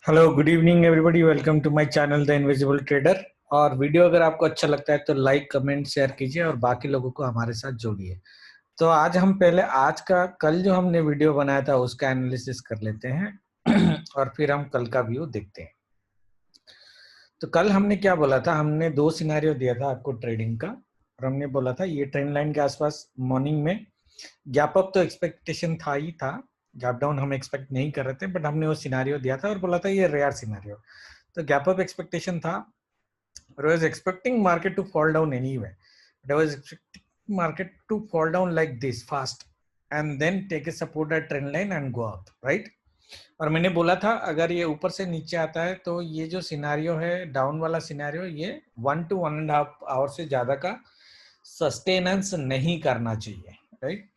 Hello good evening everybody, welcome to my channel the invisible trader. और video अगर आपको अच्छा लगता है तो लाइक कमेंट शेयर कीजिए और बाकी लोगों को हमारे साथ जोड़िए। तो आज हम पहले आज का कल जो हमने वीडियो बनाया था उसका एनालिसिस कर लेते हैं और फिर हम कल का व्यू देखते हैं। तो कल हमने क्या बोला था, हमने दो सिनेरियो दिया था आपको ट्रेडिंग का और हमने बोला था ये ट्रेंड लाइन के आसपास मॉर्निंग में गैप अप तो एक्सपेक्टेशन था ही था, गैप डाउन हम एक्सपेक्ट नहीं कर रहे थे, बट हमने वो सिनेरियो दिया था और बोला था ये रेयर सिनेरियो। तो गैप अप एक्सपेक्टेशन था और I was expecting market to fall down anyway, but I was expecting market to fall down like this fast and then take a support at trend line and go up, right. और मैंने बोला था अगर ये ऊपर से नीचे आता है तो ये जो सिनेरियो है डाउन वाला सिनेरियो, ये 1 to 1.5 आवर से ज्यादा का सस्टेनेंस नहीं करना चाहिए, right.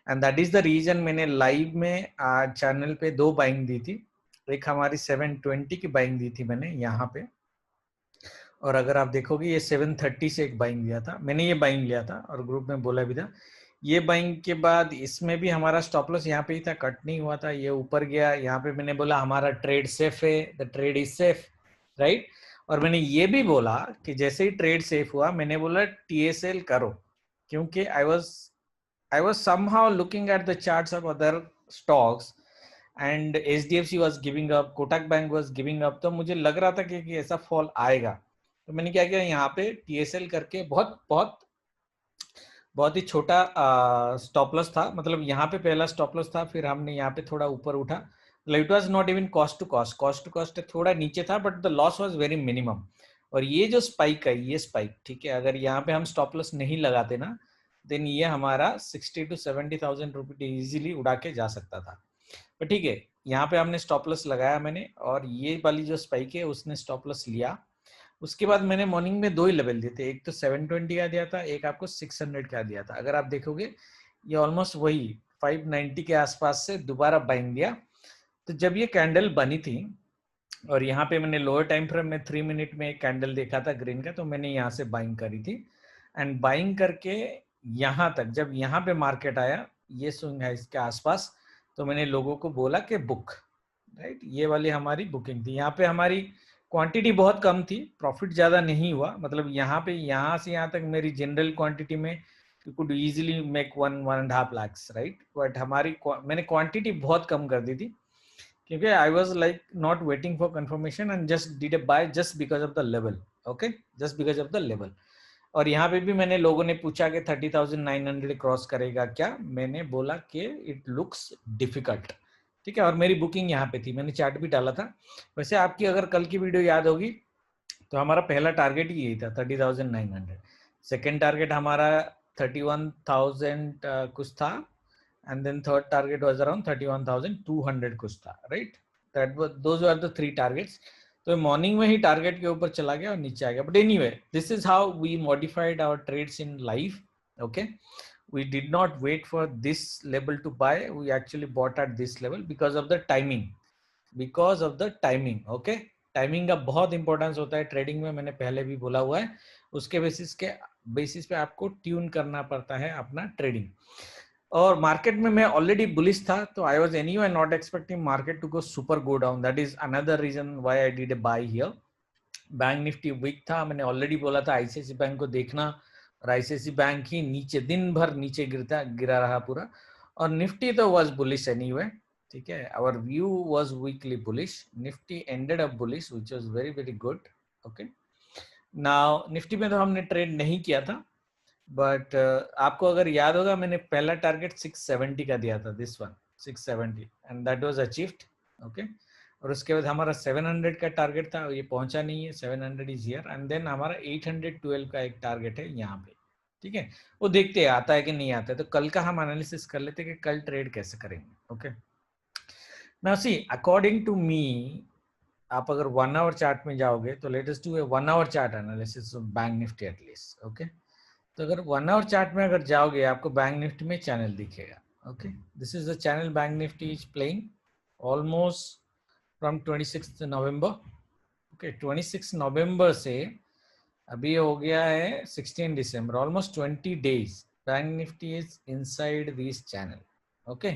And that is the reason मैंने लाइव में चैनल पे दो बाइंग दी थी। एक हमारी 720 की बाइंग दी थी मैंने यहाँ पे, और अगर आप देखोगे ये 730 से एक बाइंग दिया था मैंने, ये बाइंग लिया था और ग्रुप में बोला भी था। ये बाइंग के बाद इसमें भी हमारा स्टॉप लॉस यहाँ पे ही था, कट नहीं हुआ था, ये ऊपर गया। यहाँ पे मैंने बोला हमारा ट्रेड सेफ है, the trade is safe, right. और मैंने ये भी बोला कि जैसे ही ट्रेड सेफ हुआ मैंने बोला टीएसएल करो, क्योंकि I was somehow looking at the charts of other stocks and HDFC was giving up, Kotak Bank was giving up, तो मुझे लग रहा था कि ऐसा फॉल आएगा। तो मैंने क्या किया, यहाँ पे TSL करके बहुत बहुत बहुत ही छोटा स्टॉप लॉस था, मतलब यहाँ पे पहला स्टॉप लॉस था, फिर हमने यहाँ पे थोड़ा ऊपर उठा, it was not even cost to cost थोड़ा नीचे था, but the loss was very minimum. और ये जो स्पाइक है, ये स्पाइक ठीक है, अगर यहाँ पे हम स्टॉप लॉस नहीं लगाते ना, देन ये हमारा 60 to 70,000 रुपये इजीली उड़ा के जा सकता था। पर ठीक है, यहाँ पे हमने स्टॉप लॉस लगाया मैंने, और ये वाली जो स्पाइक है उसने स्टॉप लॉस लिया। उसके बाद मैंने मॉर्निंग में दो ही लेवल दिए थे, एक तो 720 का दिया था, एक आपको 600 का दिया था। अगर आप देखोगे ये ऑलमोस्ट वही 590 के आसपास से दोबारा बाइंग दिया। तो जब ये कैंडल बनी थी और यहाँ पे मैंने लोअर टाइम फ्रेम में 3 मिनट में एक कैंडल देखा था ग्रीन का, तो मैंने यहाँ से बाइंग करी थी एंड बाइंग करके यहाँ तक, जब यहाँ पे मार्केट आया ये स्विंग है इसके आसपास, तो मैंने लोगों को बोला कि बुक, राइट। ये वाली हमारी बुकिंग थी। यहाँ पे हमारी क्वांटिटी बहुत कम थी, प्रॉफिट ज्यादा नहीं हुआ, मतलब यहाँ पे यहाँ से यहाँ तक मेरी जनरल क्वांटिटी में you could easily make 1.5 lakhs, right. But हमारी मैंने क्वांटिटी बहुत कम कर दी थी, क्योंकि I was like not waiting for confirmation and just did a by just because of the level, okay, just because of the level. और यहाँ पे भी मैंने लोगों ने पूछा कि 30,900 क्रॉस करेगा क्या, मैंने बोला कि इट लुक्स डिफिकल्ट, ठीक है। और मेरी बुकिंग यहाँ पे थी, मैंने चार्ट भी डाला था। वैसे आपकी अगर कल की वीडियो याद होगी तो हमारा पहला टारगेट ही यही था 30,900, सेकेंड टारगेट हमारा 31,000 कुछ था, and then third target was around 31,200 कुछ था, right। those were the three targets। तो मॉर्निंग में ही टारगेट के ऊपर चला गया और नीचे आ गया, but anyway this is how we modified our trades in life, okay. we did not wait for this level to buy, we actually bought at this level because of the timing, okay। Timing का बहुत importance होता है trading में, मैंने पहले भी बोला हुआ है। उसके बेसिस पे आपको ट्यून करना पड़ता है अपना ट्रेडिंग। और मार्केट में मैं ऑलरेडी बुलिश था, तो I was anyway not expecting market to go super go down, that is another reason why I did a buy here. Bank Nifty weak था, मैंने ऑलरेडी बोला था आईसीआईसी बैंक को देखना, और आईसीआईसी बैंक ही नीचे दिन भर नीचे गिरा रहा पूरा। और निफ्टी तो वाज बुलिश एनीवे, ठीक है। Our view was weekly bullish, Nifty ended up bullish which was very very good, okay. Now Nifty में तो हमने ट्रेड नहीं किया था, बट आपको अगर याद होगा मैंने पहला टारगेट 670 का दिया था, this one 670, and that was achieved, okay. और उसके बाद हमारा 700 का टारगेट था, ये पहुंचा नहीं है, 700 इज हियर, एंड देन हमारा 812 का एक टारगेट है यहाँ पे, ठीक है। वो देखते हैं आता है कि नहीं आता है, तो कल का हम एनालिसिस कर लेते हैं कि कल ट्रेड कैसे करेंगे, okay. Now see according to me, आप अगर 1 आवर चार्ट में जाओगे तो let us do a 1 hour chart analysis of Bank Nifty at least, okay. तो अगर 1 आवर चार्ट में अगर जाओगे आपको बैंक निफ्टी में चैनल दिखेगा, okay. This is the channel Bank Nifty is playing almost from 26 November, okay. 26 नवंबर से अभी हो गया है 16 दिसंबर, almost 20 days Bank Nifty is inside this channel, okay.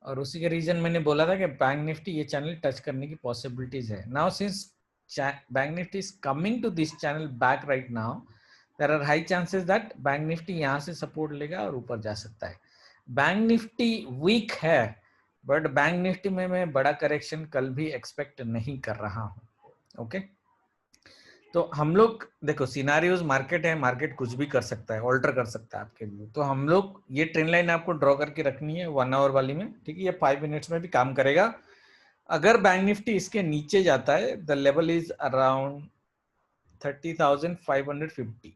और उसी के रीजन मैंने बोला था कि बैंक निफ्टी ये चैनल टच करने की पॉसिबिलिटीज है। Now since Bank Nifty is coming to this channel back right now, there are high chances that Bank Nifty यहाँ से सपोर्ट लेगा और ऊपर जा सकता है। बैंक निफ्टी वीक है, बट बैंक निफ्टी में मैं बड़ा करेक्शन कल भी एक्सपेक्ट नहीं कर रहा हूँ। ओके, तो हम लोग देखो सिनारियोज मार्केट है, मार्केट कुछ भी कर सकता है, ऑल्टर कर सकता है आपके लिए। तो हम लोग ये ट्रेंड लाइन आपको ड्रॉ करके रखनी है 1 आवर वाली में, ठीक है। ये 5 मिनट्स में भी काम करेगा। अगर बैंक निफ्टी इसके नीचे जाता है, द लेवल इज अराउंड 30,550।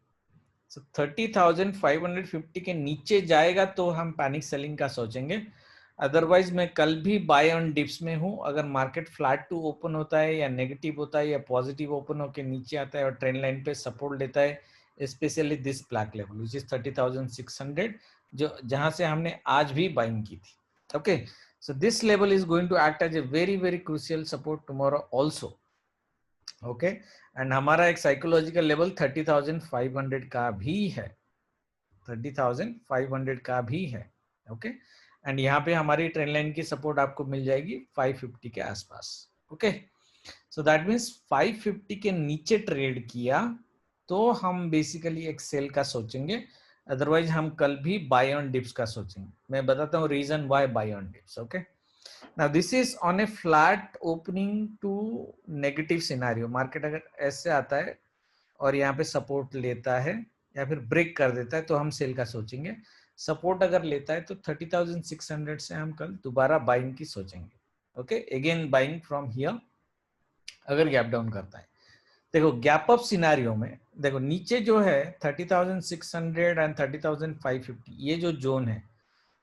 सो 30,550 के नीचे जाएगा तो हम पैनिक सेलिंग का सोचेंगे। अदरवाइज मैं कल भी बाय ऑन डिप्स में हूं। अगर मार्केट फ्लैट टू ओपन होता है या नेगेटिव होता है या पॉजिटिव ओपन होकर नीचे आता है और ट्रेंड लाइन पे सपोर्ट लेता है, specially this black level which is 30,600, जो जहां से हमने आज भी बाइंग की थी। Okay, so this level is going to act as a very very crucial support tomorrow also. Okay, and हमारा एक साइकोलॉजिकल लेवल 30,500 का भी है, 30,500 का भी है। ओके, एंड यहाँ पे हमारी ट्रेंड लाइन की सपोर्ट आपको मिल जाएगी 550 के आसपास। ओके, सो दैट मीन्स 550 के नीचे ट्रेड किया तो हम बेसिकली एक सेल का सोचेंगे, अदरवाइज हम कल भी बाय ऑन डिप्स का सोचेंगे। मैं बताता हूँ reason why buy on dips. Okay, now this is on a flat opening to negative scenario। Market अगर ऐसे आता है और यहाँ पे सपोर्ट लेता है या फिर ब्रेक कर देता है तो हम सेल का सोचेंगे। सपोर्ट अगर लेता है तो 30,600 से हम कल दोबारा बाइंग की सोचेंगे। Okay, again buying from here अगर गैप डाउन करता है। देखो गैप अप सिनारियो में देखो नीचे जो है 30,600 एंड 30,550, ये जो जोन है,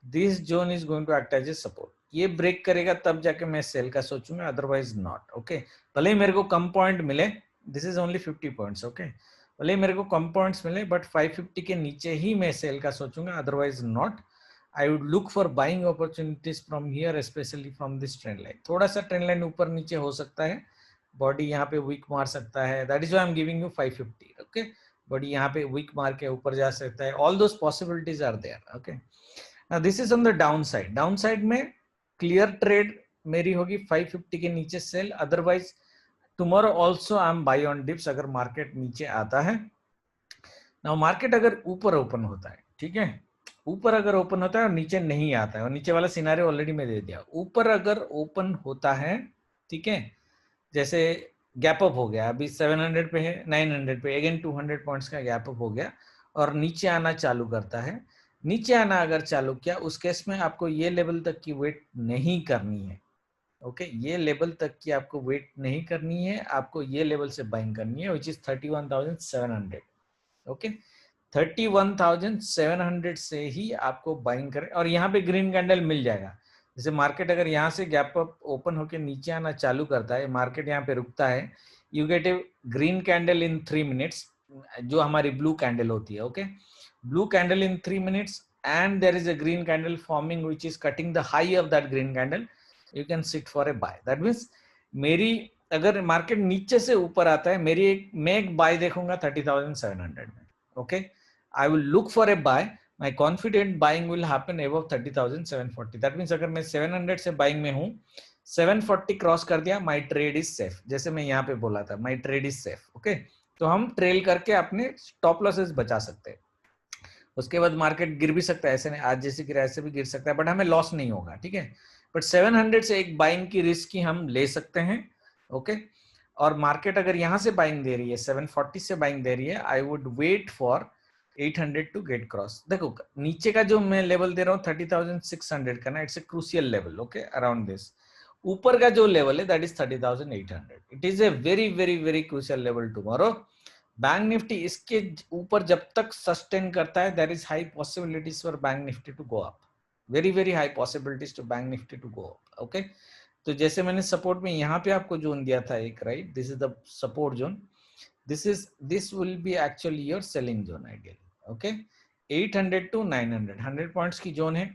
this zone is going to act as a support. ये ब्रेक करेगा तब जाके मैं सेल का सोचूंगा, अदरवाइज नॉट। ओके, भले ही मेरे को कम पॉइंट मिले, this is only 50 points. Okay, भले ही मेरे को कम पॉइंट्स मिले बट 550 के नीचे ही मैं सेल का सोचूंगा, otherwise not. I would look for buying opportunities from here, specially from this trend line. थोड़ा सा ट्रेंड लाइन ऊपर नीचे हो सकता है, बॉडी यहाँ पे वीक मार सकता है, that is why I am giving you 550। Okay, body यहाँ पे वीक मार के ऊपर जा सकता है, all those possibilities are there. Okay, now this is on the downside। downside में क्लियर ट्रेड मेरी होगी 550 के नीचे sell, otherwise tomorrow also I am buy on dips अगर मार्केट नीचे आता है। नाउ मार्केट अगर ऊपर ओपन होता है, ठीक है, ऊपर अगर ओपन होता है और नीचे नहीं आता है, और नीचे वाला सिनारियो ऑलरेडी मैं दे दिया, ऊपर अगर ओपन होता है, ठीक है, जैसे गैप अप हो गया, अभी 700 पे है, 900 पे, अगेन 200 पॉइंट्स का गैप अप हो गया और नीचे आना चालू करता है। नीचे आना अगर चालू किया, उस केस में आपको ये लेवल तक की वेट नहीं करनी है। ओके, ये लेवल तक की आपको वेट नहीं करनी है, आपको ये लेवल से बाइंग करनी है, विच इज 31,700। ओके, 31,700 से ही आपको बाइंग करें और यहाँ पे ग्रीन कैंडल मिल जाएगा। जैसे मार्केट अगर यहाँ से गैप अप ओपन होकर नीचे आना चालू करता है, मार्केट यहाँ पे रुकता है, you get A green candle in 3 minutes, जो हमारी ब्लू कैंडल होती है। Okay, blue candle in 3 minutes and there is a green candle forming which is cutting the high of that green candle, you can sit for a buy। that means मेरी अगर market नीचे से ऊपर आता है, मैं एक बाय देखूंगा 30,700 में। Okay, I will look for a buy, my confident buying will happen above 30,740। That means अगर मैं 700 से बाइंग में हूं, 740 क्रॉस कर दिया, माय ट्रेड इज सेफ। जैसे मैं यहाँ पे बोला था, my trade is safe. Okay, तो हम ट्रेल करके अपने स्टॉप लॉसेस बचा सकते हैं। उसके बाद मार्केट गिर भी सकता है, ऐसे नहीं आज जैसे गिरा ऐसे भी गिर सकता है, बट हमें लॉस नहीं होगा, ठीक है। बट 700 से एक बाइंग की रिस्क की हम ले सकते हैं। ओके, और मार्केट अगर यहाँ से बाइंग दे रही है, 740 से बाइंग दे रही है, I would wait for 800 to get cross. देखो नीचे का जो मैं लेवल दे रहा हूँ 30,600 का ना, it's a crucial level. Okay, around this. ऊपर का जो लेवल है that is 30,800। It is a very very very crucial level tomorrow. Bank Nifty इसके ऊपर जब तक सस्टेन करता है, there is high possibilities for Bank Nifty to go up, very very high possibilities to Bank Nifty to go up. Okay, तो जैसे मैंने support में यहाँ पे आपको जोन दिया था एक, right, this is the support zone, this will be actually your selling zone ideally. Okay, 800 to 900 100 points की जोन है।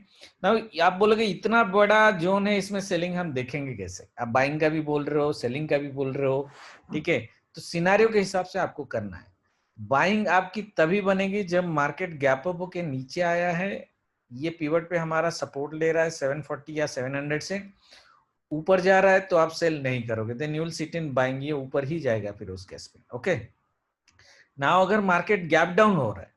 नाउ आप बोलोगे इतना बड़ा जोन है, इसमें सेलिंग हम देखेंगे कैसे? आप बाइंग का भी बोल रहे हो, सेलिंग का भी बोल रहे हो, ठीक है, तो सिनारियो के हिसाब से आपको करना है। बाइंग आपकी तभी बनेगी जब मार्केट गैप अप होके नीचे आया है ये पिवट पे हमारा सपोर्ट ले रहा है 740 या 700 से, ऊपर जा रहा है तो आप सेल नहीं करोगे, then you will sit in buying, ये ऊपर ही जाएगा फिर उस केस में। ओके, नाउ अगर मार्केट गैप डाउन हो रहा है,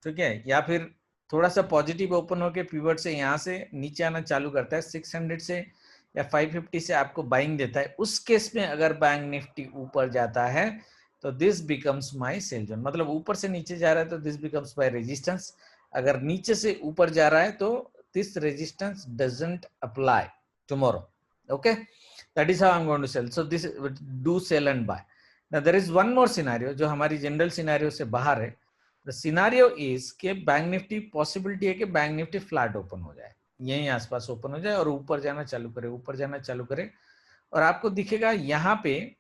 ठीक है, या फिर थोड़ा सा पॉजिटिव ओपन होके पिवट से यहाँ से नीचे आना चालू करता है 600 से या 550 से आपको बाइंग देता है, उस केस में अगर बैंक निफ्टी ऊपर जाता है तो this becomes my sell zone. मतलब ऊपर से नीचे जा रहा है तो दिस बिकम्स माय रेजिस्टेंस, अगर नीचे से ऊपर जा रहा है तो this resistance doesn't apply tomorrow. Okay, that is how I am going to sell, so this do sell and buy. Now there is one more scenario जो हमारी जनरल सिनेरियो से बाहर है। द सिनेरियो इज के bank Nifty possibility है कि Bank Nifty flat open हो जाए, यहीं आसपास ओपन हो जाए और ऊपर जाना चालू करे, ऊपर जाना चालू करे, और आपको दिखेगा यहाँ पे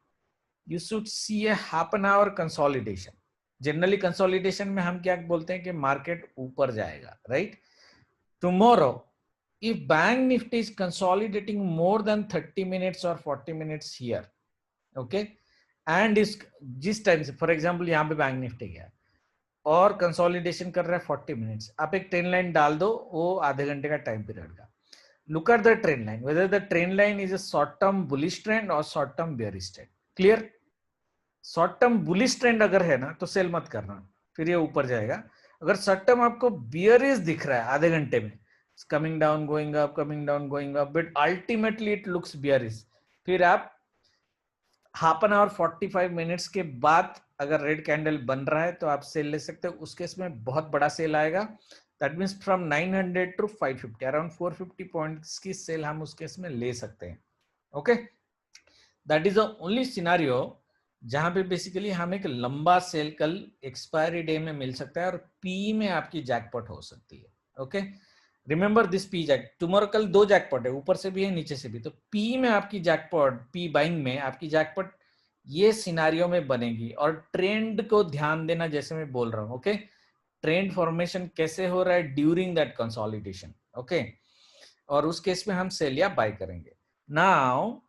you should see a half an hour consolidation। Generally consolidation में हम क्या बोलते हैं कि मार्केट ऊपर जाएगा, right. Tomorrow if bank nifty is consolidating more than 30 minutes or 40 minutes here, okay, and is जिस टाइम से फॉर एग्जांपल यहाँ पे बैंक निफ्टी गया और कंसोलिडेशन कर रहा है 40 मिनट्स, आप एक ट्रेंड लाइन डाल दो वो आधे घंटे का टाइम पीरियड का, look at the trend line, whether the trend line is a short term bullish trend or short term bearish trend, clear। Short term bullish trend अगर है ना तो सेल मत करना, फिर ये ऊपर जाएगा। अगर शॉर्ट टर्म आपको बियरिश दिख रहा है आधे घंटे में, coming down going up, coming down going up, but ultimately it looks bearish, फिर आप हाफ एन आवर 45 मिनट्स के बाद अगर रेड कैंडल बन रहा है तो आप सेल ले सकते हो। उस केस में बहुत बड़ा सेल आएगा, that means from 900 to 550, around 450 points की सेल हम उस केस में ले सकते हैं। Okay, that is the only scenario जहां पे बेसिकली हम एक लंबा सेल कल एक्सपायरी डे में मिल सकता है और पी में आपकी जैकपॉट हो सकती है। Okay, remember this P jack, tomorrow कल दो जैकपॉट है, ऊपर से भी है नीचे से भी, तो पी में आपकी जैकपॉट, पी बाइंग में आपकी जैकपॉट ये सिनारियो में बनेगी। और ट्रेंड को ध्यान देना, जैसे मैं बोल रहा हूँ, ओके, ट्रेंड फॉर्मेशन कैसे हो रहा है ड्यूरिंग दैट कंसोलिडेशन। ओके, और उस केस में हम सेल या बाय करेंगे। नाउ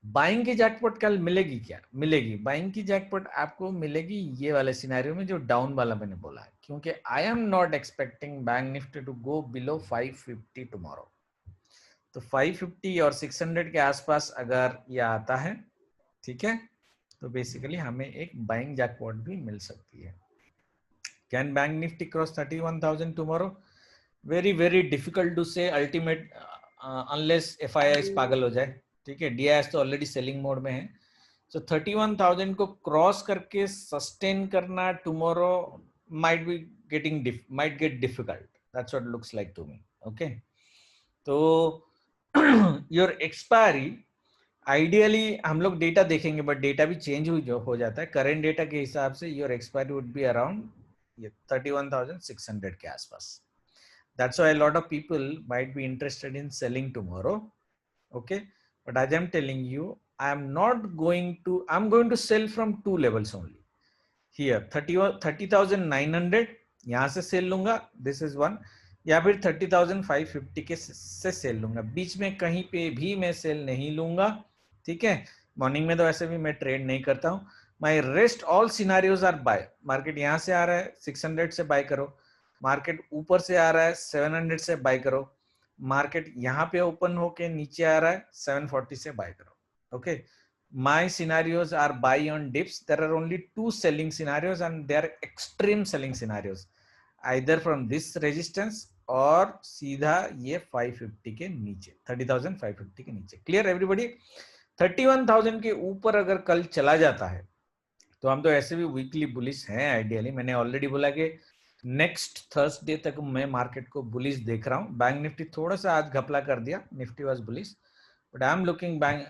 बाइंग की जैकपॉट कल मिलेगी क्या? मिलेगी, बाइंग की जैकपॉट आपको मिलेगी ये वाले सिनेरियो में जो डाउन वाला मैंने बोला है, क्योंकि I am not expecting bank Nifty to go below 550 tomorrow. तो 550 और 600 के आसपास अगर ये आता है, ठीक है, तो बेसिकली हमें एक बाइंग जैकपॉट भी मिल सकती है। Can bank Nifty cross 31,000 tomorrow? Very very difficult to say, ultimate unless FII पागल हो जाए, ठीक है। डीआईएस तो ऑलरेडी सेलिंग मोड में है, सो 31,000 को क्रॉस करके सस्टेन करना tomorrow might be might get difficult, that's what looks like to me. Okay, तो योर एक्सपायरी आइडियली हम लोग डेटा देखेंगे, बट डेटा भी चेंज हो जाता है। करेंट डेटा के हिसाब से your expiry would be around 31,600 के आसपास। That's why a lot of people might be interested in selling tomorrow. Okay, but as I'm telling you, I'm going to sell from two levels only. Here 30,900 यहाँ से cell लूंगा, this is one, या फिर 30,550 के से cell लूंगा, बीच में कहीं पे भी मैं सेल नहीं लूंगा, ठीक है। मॉर्निंग में तो ऐसे भी मैं ट्रेड नहीं करता हूँ। My rest all scenarios are buy. Market यहाँ से आ रहा है 600 से बाय करो, मार्केट ऊपर से आ रहा है 700 से बाय करो, मार्केट यहाँ पे ओपन होके नीचे आ रहा है 740 से बाय करो। Okay, my scenarios are buy on dips. There are only two selling scenarios and they are extreme selling scenarios, either from this resistance और सीधा ये 550 के नीचे, 30,550 के नीचे। Clear everybody? 31,000 के ऊपर अगर कल चला जाता है तो हम तो ऐसे भी वीकली बुलिश हैं आइडियली। मैंने ऑलरेडी बोला कि नेक्स्ट थर्सडे तक मैं मार्केट को बुलिश देख रहा हूँ। बैंक निफ्टी थोड़ा सा आज घपला कर दिया, Nifty was bullish, but I am looking bank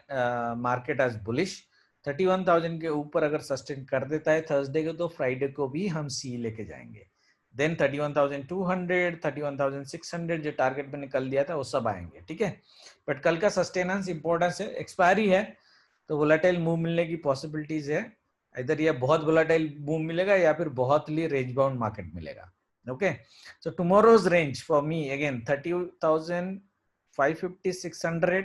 market as bullish. 31,000 के ऊपर अगर सस्टेन कर देता है थर्सडे को तो फ्राइडे को भी हम सी लेके जाएंगे। देन 31,200, 31,600 जो टारगेट मैंने कल दिया था वो सब आएंगे, ठीक है। बट कल का सस्टेनेंस इंपॉर्टेंस है, एक्सपायरी है तो वोलेटाइल मूव मिलने की पॉसिबिलिटीज है। इधर ये बहुत वोलेटाइल मूव मिलेगा या फिर बहुत ही रेंज बाउंड मार्केट मिलेगा। Okay, so tomorrow's range for me again 30,550, 600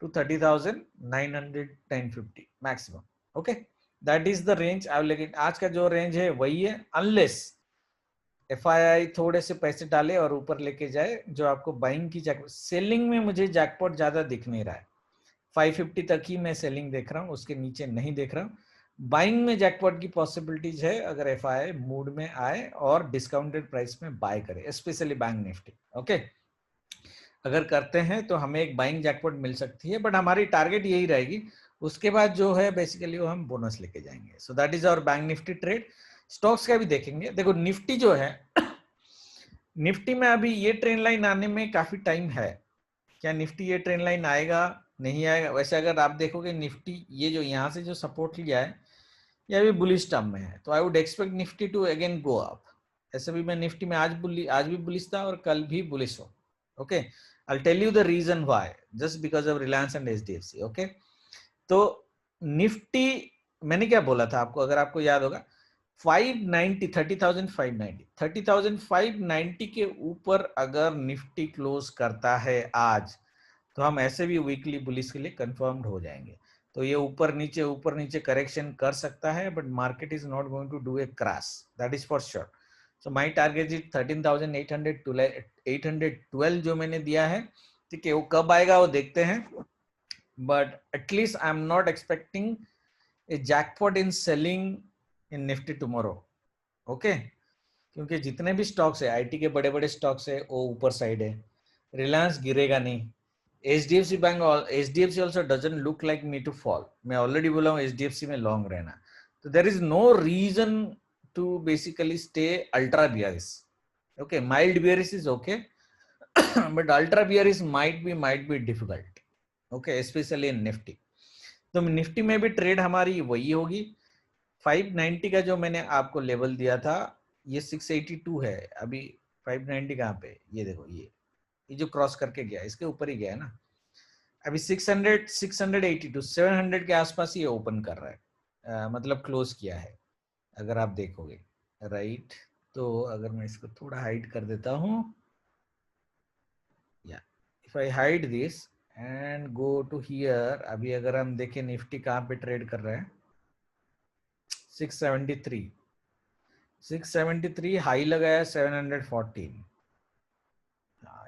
to 30,900, 950 maximum. Okay, that is the range. आज का जो रेंज है वही है, अनलेस FII थोड़े से पैसे डाले और ऊपर लेके जाए, जो आपको बाइंग की जैकपॉट, सेलिंग में मुझे जैकपॉट ज्यादा दिख नहीं रहा है। 550 तक ही मैं सेलिंग देख रहा हूँ, उसके नीचे नहीं देख रहा हूँ। बाइंग में जैकपॉट की पॉसिबिलिटीज है अगर FII मूड में आए और डिस्काउंटेड प्राइस में बाय करे, स्पेशली बैंक निफ्टी। ओके, अगर करते हैं तो हमें एक बाइंग जैकपॉट मिल सकती है, बट हमारी टारगेट यही रहेगी। उसके बाद जो है बेसिकली वो हम बोनस लेके जाएंगे। So that is our bank Nifty trade. Stocks का भी देखेंगे। देखो निफ्टी जो है, निफ्टी में अभी ये ट्रेंड लाइन आने में काफी टाइम है। क्या निफ्टी ये ट्रेंड लाइन आएगा, नहीं आएगा? वैसे अगर आप देखोगे निफ्टी ये जो यहाँ से जो सपोर्ट लिया है, ये अभी बुलिश टर्म में है, तो I would expect Nifty to again go up. ऐसे भी मैं निफ्टी में आज भी बुलिश था और कल भी बुलिश हो। Okay, I tell you the reason why, just because of Reliance and HDFC। Okay, तो निफ्टी मैंने क्या बोला था आपको, अगर आपको याद होगा, 590, 30,590 के ऊपर अगर निफ्टी क्लोज करता है आज, तो हम ऐसे भी वीकली बुलिश के लिए कंफर्म्ड हो जाएंगे। तो ये ऊपर नीचे करेक्शन कर सकता है, but market is not going to do a crash, that is for sure. So my target is 13,812 जो मैंने दिया है। ठीक है, वो कब आएगा वो देखते हैं, but at least I am not expecting a jackpot in selling in Nifty tomorrow. Okay, क्योंकि जितने भी स्टॉक्स है, आईटी के बड़े बड़े स्टॉक्स है, वो ऊपर साइड है। रिलायंस गिरेगा नहीं। HDFC bank, HDFC also doesn't look like me to fall. मैं ऑलरेडी बोला हूँ HDFC में लॉन्ग रहना, तो there is no reason to basically stay ultra bearish. Okay, mild bearish is okay, but ultra bearish might be difficult. Okay, specially in Nifty. तो Nifty में भी trade हमारी वही होगी। 590 का जो मैंने आपको लेवल दिया था, ये 682 है अभी। 590 कहाँ पे, ये देखो, ये जो क्रॉस करके गया, इसके ऊपर ही गया है ना। अभी 600, 682, 700 के आसपास ये ओपन कर रहा है, मतलब क्लोज किया है, अगर आप देखोगे। राइट, तो अगर मैं इसको थोड़ा हाइड कर देता हूँ, या if I hide this and go to here, अभी अगर हम देखें निफ्टी कहाँ पे ट्रेड कर रहा है, 673, 673 हाई लगाया 714।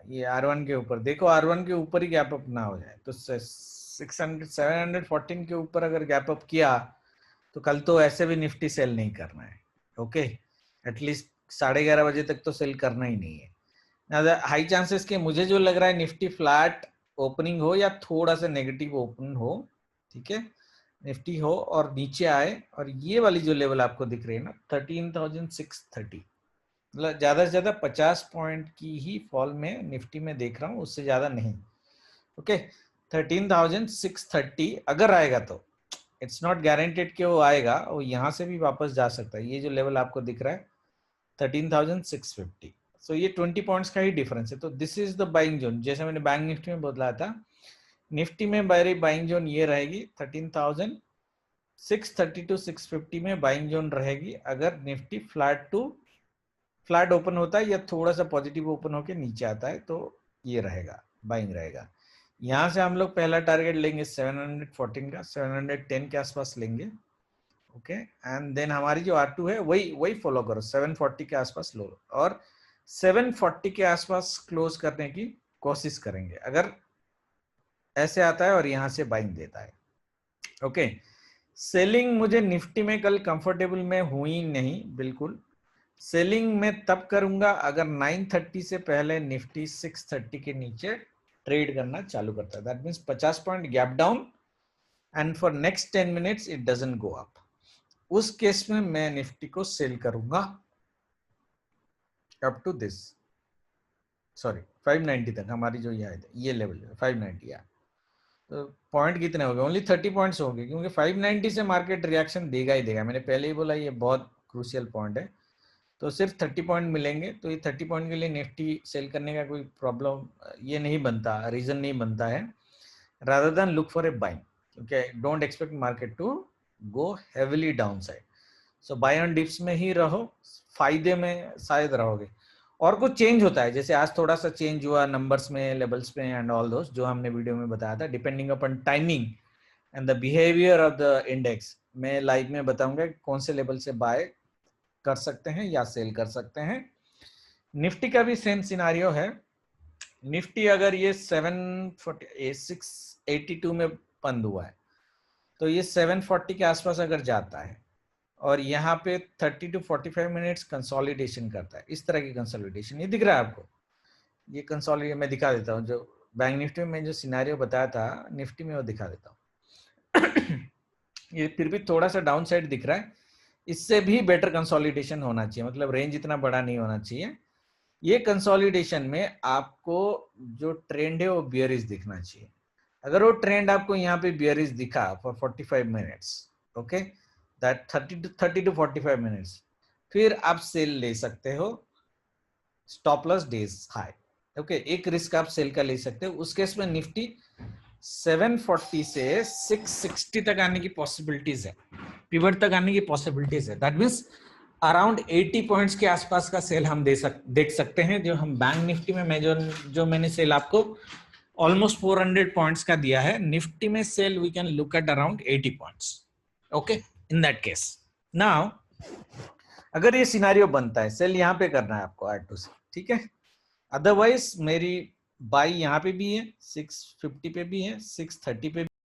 ये R1 के ऊपर देखो, R1 के ऊपर ही गैप अप ना हो जाए, तो 714 के ऊपर अगर गैप अप किया, तो कल तो ऐसे भी निफ्टी सेल नहीं करना है। ओके, एटलीस्ट 11:30 बजे तक तो सेल करना ही नहीं है। हाई चांसेस के मुझे जो लग रहा है, निफ्टी फ्लैट ओपनिंग हो या थोड़ा सा नेगेटिव ओपन हो, ठीक है, निफ्टी हो और नीचे आए, और ये वाली जो लेवल आपको दिख रही है ना 13,630, मतलब ज्यादा से ज्यादा 50 पॉइंट की ही फॉल में निफ्टी में देख रहा हूँ, उससे ज्यादा नहीं। ओके, 13,630 अगर आएगा तो इट्स नॉट गारंटेड कि वो आएगा, वो यहाँ से भी वापस जा सकता है। ये जो लेवल आपको दिख रहा है 13,650, सो ये 20 पॉइंट्स का ही डिफरेंस है। तो this is the buying zone, जैसे मैंने बैंक निफ्टी में बताया था, निफ्टी में बाइंग जोन ये रहेगी 13,630 टू 650 में बाइंग जोन रहेगी, अगर निफ्टी फ्लैट ओपन होता है या थोड़ा सा पॉजिटिव ओपन होकर नीचे आता है, तो ये रहेगा, बाइंग रहेगा। यहाँ से हम लोग पहला टारगेट लेंगे 714 का, 710 के आसपास लेंगे। ओके, एंड देन हमारी जो R2 है वही फॉलो करो, 740 के आसपास लो, और 740 के आसपास क्लोज करने की कोशिश करेंगे अगर ऐसे आता है और यहाँ से बाइंग देता है। ओके, सेलिंग मुझे निफ्टी में कल कंफर्टेबल में हुई नहीं, बिल्कुल। सेलिंग में तब करूंगा अगर 930 से पहले निफ्टी 630 के नीचे ट्रेड करना चालू करता है, that means 50 point gap down and for next 10 minutes it doesn't go up. उस केस में मैं निफ्टी को सेल करूंगा अप टू दिस, सॉरी 590 तक, हमारी जो ये लेवल है 590 है। तो पॉइंट कितने हो गए, ओनली 30 पॉइंट्स हो गए, क्योंकि 590 से मार्केट रिएक्शन देगा ही देगा। मैंने पहले ही बोला ये बहुत क्रूशियल पॉइंट है, तो सिर्फ 30 पॉइंट मिलेंगे। तो ये 30 पॉइंट के लिए निफ्टी सेल करने का कोई प्रॉब्लम ये नहीं बनता, रीजन नहीं बनता है, rather than look for a buying, क्योंकि don't expect market to go heavily down side. So buy on dips में ही रहो, फायदे में शायद रहोगे। और कुछ चेंज होता है, जैसे आज थोड़ा सा चेंज हुआ नंबर्स में, लेवल्स में एंड ऑल दोस्त, जो हमने वीडियो में बताया था, depending upon timing and the behaviour of the index, मैं लाइव में बताऊंगा कौन से लेवल से बाय कर सकते हैं या सेल कर सकते हैं। निफ्टी का भी सेम सिनारियो है। निफ्टी अगर ये 682 में बंद हुआ है तो ये 740 के आसपास अगर जाता है और यहाँ पे 30 to 45 मिनट्स कंसोलिडेशन करता है, इस तरह की कंसोलिडेशन, ये दिख रहा है आपको, ये कंसोलिडेशन मैं दिखा देता हूँ, जो बैंक निफ्टी में जो सिनारियो बताया था निफ्टी में वो दिखा देता हूँ। ये फिर भी थोड़ा सा डाउन साइड दिख रहा है, इससे भी बेटर कंसोलिडेशन होना चाहिए, मतलब रेंज इतना बड़ा नहीं होना चाहिए। ये कंसोलिडेशन में आपको जो ट्रेंड है वो बियरिश दिखना चाहिए। अगर वो ट्रेंड आपको यहाँ पे बियरिश दिखा for 45 minutes, okay, that 30 to 45 minutes, फिर आप सेल ले सकते हो, stop loss days high, okay, एक रिस्क आप सेल का ले सकते हो। उस केस में निफ्टी 740 से 660 तक आने की पॉसिबिलिटीज है, पिवट तक आने की पॉसिबिलिटीज है। दैट मींस अराउंड 80 पॉइंट्स के आसपास का सेल हम देख सकते हैं। जो हम बैंक निफ्टी में मैं जो मैंने सेल आपको ऑलमोस्ट 400 पॉइंट्स का दिया है, निफ्टी में sell we can look at around 80 points, okay. In that case now अगर ये सिनारियो बनता है, सेल यहाँ पे करना है आपको R2 से, ठीक है। अदरवाइज मेरी बाई यहाँ पे भी है, 650 पे भी है, 630 पे